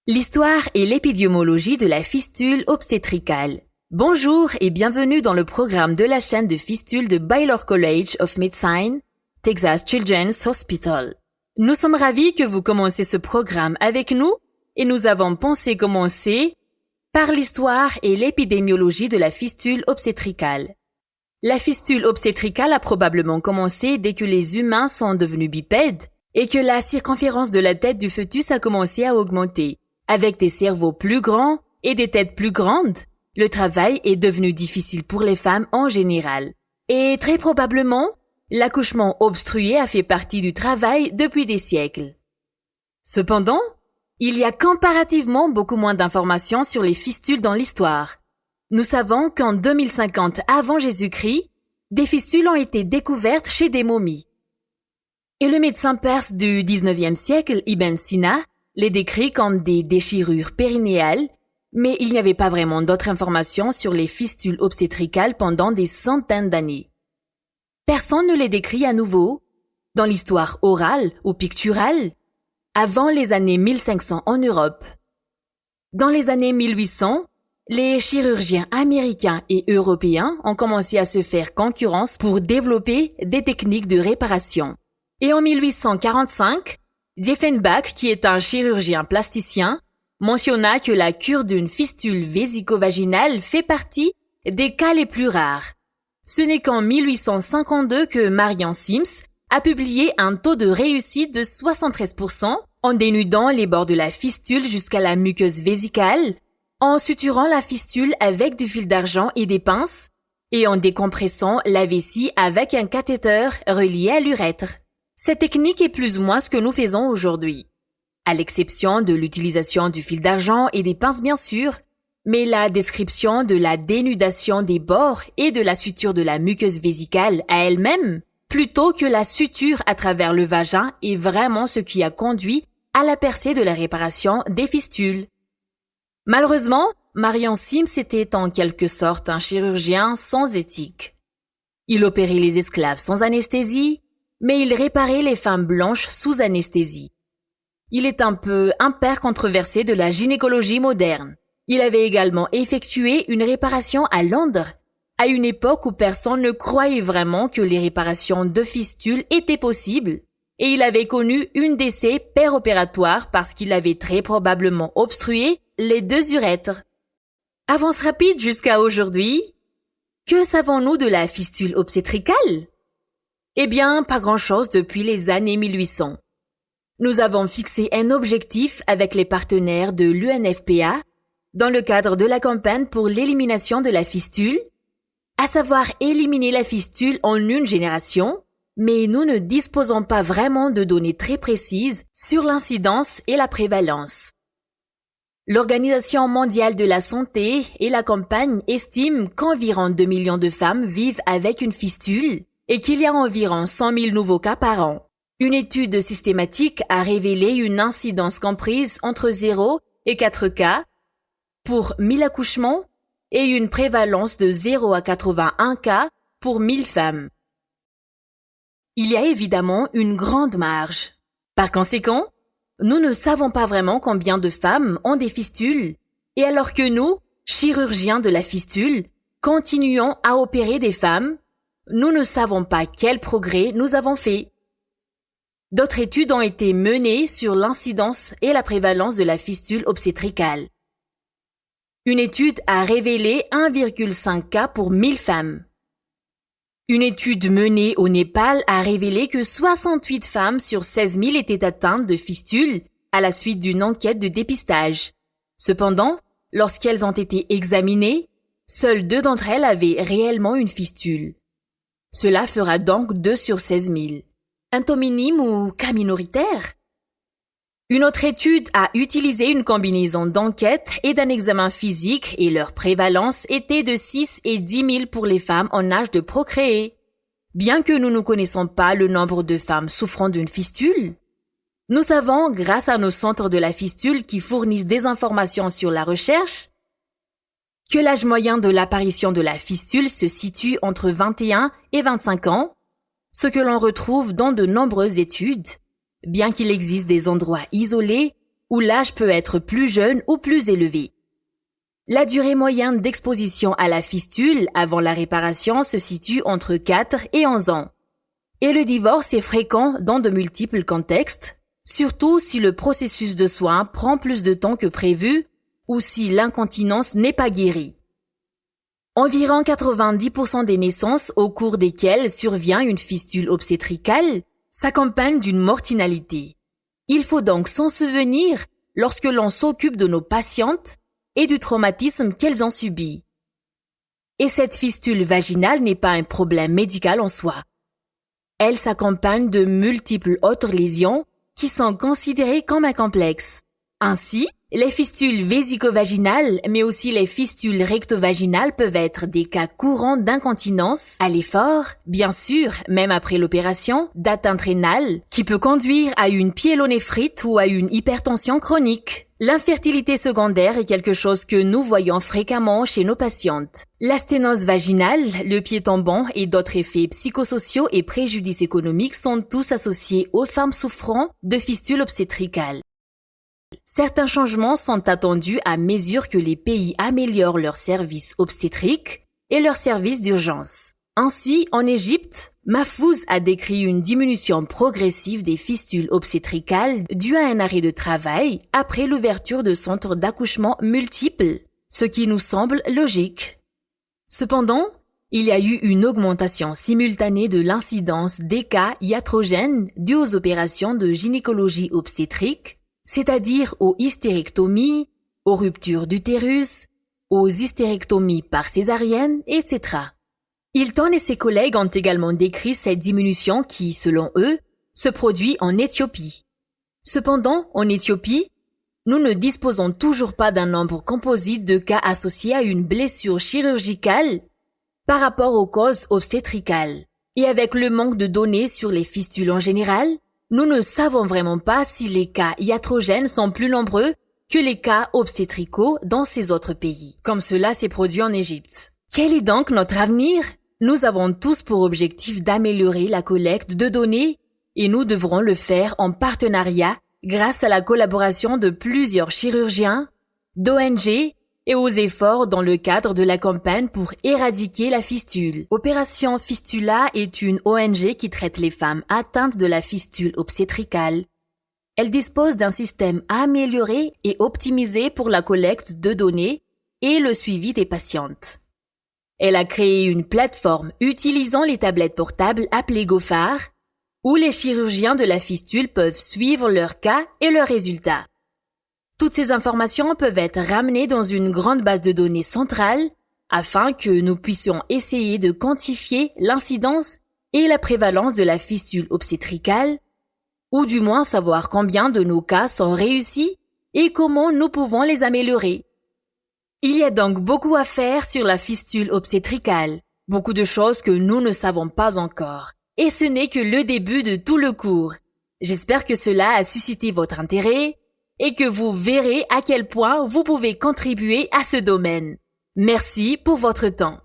L'histoire et l'épidémiologie de la fistule obstétricale. Bonjour et bienvenue dans le programme de la chaîne de fistule de Baylor College of Medicine, Texas Children's Hospital. Nous sommes ravis que vous commencez ce programme avec nous et nous avons pensé commencer par l'histoire et l'épidémiologie de la fistule obstétricale. La fistule obstétricale a probablement commencé dès que les humains sont devenus bipèdes et que la circonférence de la tête du fœtus a commencé à augmenter. Avec des cerveaux plus grands et des têtes plus grandes, le travail est devenu difficile pour les femmes en général. Et très probablement, l'accouchement obstrué a fait partie du travail depuis des siècles. Cependant, il y a comparativement beaucoup moins d'informations sur les fistules dans l'histoire. Nous savons qu'en 2050 avant Jésus-Christ, des fistules ont été découvertes chez des momies. Et le médecin perse du 19e siècle, Ibn Sina, les décrit comme des déchirures périnéales, mais il n'y avait pas vraiment d'autres informations sur les fistules obstétricales pendant des centaines d'années. Personne ne les décrit à nouveau, dans l'histoire orale ou picturale, avant les années 1500 en Europe. Dans les années 1800, les chirurgiens américains et européens ont commencé à se faire concurrence pour développer des techniques de réparation. Et en 1845, Dieffenbach, qui est un chirurgien plasticien, mentionna que la cure d'une fistule vésico-vaginale fait partie des cas les plus rares. Ce n'est qu'en 1852 que Marian Sims a publié un taux de réussite de 73% en dénudant les bords de la fistule jusqu'à la muqueuse vésicale, en suturant la fistule avec du fil d'argent et des pinces, et en décompressant la vessie avec un cathéter relié à l'urètre. Cette technique est plus ou moins ce que nous faisons aujourd'hui, à l'exception de l'utilisation du fil d'argent et des pinces bien sûr, mais la description de la dénudation des bords et de la suture de la muqueuse vésicale à elle-même, plutôt que la suture à travers le vagin, est vraiment ce qui a conduit à la percée de la réparation des fistules. Malheureusement, Marian Sims était en quelque sorte un chirurgien sans éthique. Il opérait les esclaves sans anesthésie, mais il réparait les femmes blanches sous anesthésie. Il est un peu un père controversé de la gynécologie moderne. Il avait également effectué une réparation à Londres, à une époque où personne ne croyait vraiment que les réparations de fistules étaient possibles, et il avait connu une décès péropératoire parce qu'il avait très probablement obstrué les deux urètres. Avance rapide jusqu'à aujourd'hui. Que savons-nous de la fistule obstétricale? Eh bien, pas grand-chose depuis les années 1800. Nous avons fixé un objectif avec les partenaires de l'UNFPA dans le cadre de la campagne pour l'élimination de la fistule, à savoir éliminer la fistule en une génération, mais nous ne disposons pas vraiment de données très précises sur l'incidence et la prévalence. L'Organisation mondiale de la santé et la campagne estiment qu'environ 2 millions de femmes vivent avec une fistule et qu'il y a environ 100 000 nouveaux cas par an. Une étude systématique a révélé une incidence comprise entre 0 et 4 cas pour 1000 accouchements et une prévalence de 0 à 81 cas pour 1000 femmes. Il y a évidemment une grande marge. Par conséquent, nous ne savons pas vraiment combien de femmes ont des fistules, et alors que nous, chirurgiens de la fistule, continuons à opérer des femmes, nous ne savons pas quel progrès nous avons fait. D'autres études ont été menées sur l'incidence et la prévalence de la fistule obstétricale. Une étude a révélé 1,5 cas pour 1000 femmes. Une étude menée au Népal a révélé que 68 femmes sur 16 000 étaient atteintes de fistules à la suite d'une enquête de dépistage. Cependant, lorsqu'elles ont été examinées, seules 2 d'entre elles avaient réellement une fistule. Cela fera donc 2 sur 16 000. Un taux minime ou cas minoritaire? Une autre étude a utilisé une combinaison d'enquêtes et d'un examen physique et leur prévalence était de 6 et 10 000 pour les femmes en âge de procréer. Bien que nous ne connaissons pas le nombre de femmes souffrant d'une fistule, nous savons, grâce à nos centres de la fistule qui fournissent des informations sur la recherche, que l'âge moyen de l'apparition de la fistule se situe entre 21 et 25 ans, ce que l'on retrouve dans de nombreuses études, bien qu'il existe des endroits isolés où l'âge peut être plus jeune ou plus élevé. La durée moyenne d'exposition à la fistule avant la réparation se situe entre 4 et 11 ans. Et le divorce est fréquent dans de multiples contextes, surtout si le processus de soins prend plus de temps que prévu ou si l'incontinence n'est pas guérie. Environ 90% des naissances au cours desquelles survient une fistule obstétricale s'accompagnent d'une mortinalité. Il faut donc s'en souvenir lorsque l'on s'occupe de nos patientes et du traumatisme qu'elles ont subi. Et cette fistule vaginale n'est pas un problème médical en soi. Elle s'accompagne de multiples autres lésions qui sont considérées comme un complexe. Ainsi, les fistules vésico-vaginales, mais aussi les fistules recto-vaginales peuvent être des cas courants d'incontinence à l'effort, bien sûr, même après l'opération, d'atteinte rénale, qui peut conduire à une pyélonéphrite ou à une hypertension chronique. L'infertilité secondaire est quelque chose que nous voyons fréquemment chez nos patientes. La sténose vaginale, le pied tombant et d'autres effets psychosociaux et préjudices économiques sont tous associés aux femmes souffrant de fistules obstétricales. Certains changements sont attendus à mesure que les pays améliorent leurs services obstétriques et leurs services d'urgence. Ainsi, en Égypte, Mahfouz a décrit une diminution progressive des fistules obstétricales due à un arrêt de travail après l'ouverture de centres d'accouchement multiples, ce qui nous semble logique. Cependant, il y a eu une augmentation simultanée de l'incidence des cas iatrogènes dus aux opérations de gynécologie obstétrique, c'est-à-dire aux hystérectomies, aux ruptures d'utérus, aux hystérectomies par césarienne, etc. Hilton et ses collègues ont également décrit cette diminution qui, selon eux, se produit en Éthiopie. Cependant, en Éthiopie, nous ne disposons toujours pas d'un nombre composite de cas associés à une blessure chirurgicale par rapport aux causes obstétricales. Et avec le manque de données sur les fistules en général, nous ne savons vraiment pas si les cas iatrogènes sont plus nombreux que les cas obstétricaux dans ces autres pays, comme cela s'est produit en Égypte. Quel est donc notre avenir? Nous avons tous pour objectif d'améliorer la collecte de données et nous devrons le faire en partenariat grâce à la collaboration de plusieurs chirurgiens, d'ONG et aux efforts dans le cadre de la campagne pour éradiquer la fistule. Opération Fistula est une ONG qui traite les femmes atteintes de la fistule obstétricale. Elle dispose d'un système amélioré et optimisé pour la collecte de données et le suivi des patientes. Elle a créé une plateforme utilisant les tablettes portables appelées Gophar, où les chirurgiens de la fistule peuvent suivre leurs cas et leurs résultats. Toutes ces informations peuvent être ramenées dans une grande base de données centrale afin que nous puissions essayer de quantifier l'incidence et la prévalence de la fistule obstétricale, ou du moins savoir combien de nos cas sont réussis et comment nous pouvons les améliorer. Il y a donc beaucoup à faire sur la fistule obstétricale, beaucoup de choses que nous ne savons pas encore. Et ce n'est que le début de tout le cours. J'espère que cela a suscité votre intérêt et que vous verrez à quel point vous pouvez contribuer à ce domaine. Merci pour votre temps.